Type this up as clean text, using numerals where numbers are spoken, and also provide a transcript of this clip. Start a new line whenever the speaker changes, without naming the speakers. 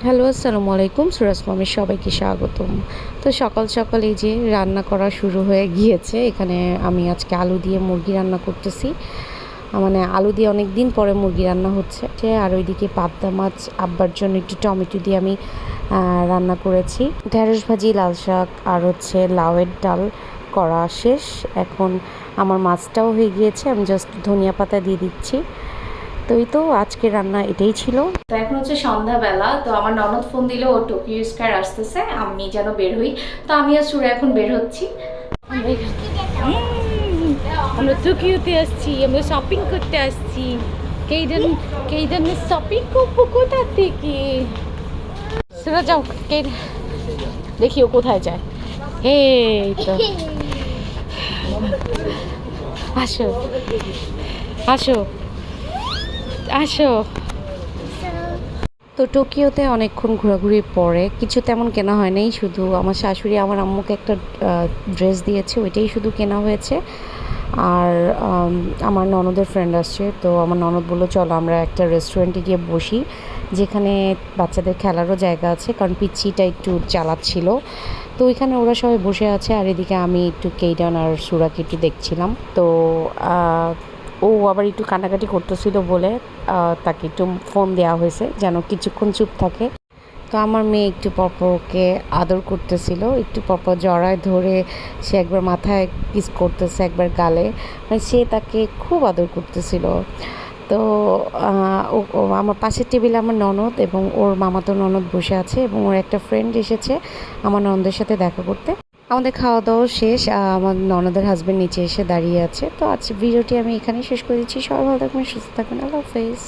Hello, আসসালামু আলাইকুম। সুরাজ মামির সবাইকে স্বাগতম। তো সকাল সকাল এই যে রান্না করা শুরু হয়ে গিয়েছে। এখানে আমি আজকে আলু দিয়ে মুরগি রান্না করতেছি। মানে আলু দিয়ে অনেক দিন পরে মুরগি রান্না হচ্ছে। আর ওইদিকে পাবদা মাছ আব্বার জন্য একটু টমেটো দিয়ে আমি রান্না করেছি। ঢেঁড়স ভাজি, লাল শাক আর হচ্ছে লাউয়ের ডাল করা শেষ। এখন আমার মাছটাও হয়ে গিয়েছে, আমি জাস্ট ধনিয়া পাতা দিয়ে দিচ্ছি। তো এই তো আজকে রান্না এটাই ছিল। তো এখন হচ্ছে সন্ধ্যাবেলা, তো আমার ননদ ফোন দিল, ও টোকিও স্কয়ার আসতেছে, আমি যেন বের হই। তো আমি আর সুরা এখন বের হচ্ছি। আমরা টোকিওতে আসছি, আমরা শপিং করতে আসছি। কেইডেন কেইডেনের শপিং করবো কোথা থেকে? সুরা যাও, দেখি ও কোথায় যায়। এই তো আসো আসো আসো। তো টোকিওতে অনেকক্ষণ ঘোরাঘুরির পরে কিছু তেমন কেনা হয় নাই, শুধু আমার শাশুড়ি আমার আম্মুকে একটা ড্রেস দিয়েছে, ওইটাই শুধু কেনা হয়েছে। আর আমার ননদের ফ্রেন্ড আসছে, তো আমার ননদ বললো চলো আমরা একটা রেস্টুরেন্টে গিয়ে বসি, যেখানে বাচ্চাদের খেলারও জায়গা আছে, কারণ পিচ্চিটা একটু চালাচ্ছিল। তো ওইখানে ওরা সবাই বসে আছে, আর এদিকে আমি একটু কেইডান আর সুরাকে একটু দেখছিলাম। তো ও আবার একটু কান্নাকাটি করতেছিল বলে তাকে একটু ফোন দেওয়া হয়েছে যেন কিছুক্ষণ চুপ থাকে। তো আমার মেয়ে একটু পরপরকে আদর করতেছিল, একটু পরপর জড়ায় ধরে সে একবার মাথায় কিস করতেছে, একবার গালে, মানে সে তাকে খুব আদর করতেছিল। তো আমার পাশের টেবিলে আমার ননদ এবং ওর মামাতো ননদ বসে আছে, এবং ওর একটা ফ্রেন্ড এসেছে আমার ননদের সাথে দেখা করতে। আমাদের খাওয়া দাওয়া শেষ, আমার ননদের হাজব্যান্ড নিচে এসে দাঁড়িয়ে আছে। তো আজ ভিডিওটি আমি এখানেই শেষ করে দিচ্ছি। সবাই ভালো থাকবেন, সুস্থ থাকবেন, আল্লাহ হাফেজ।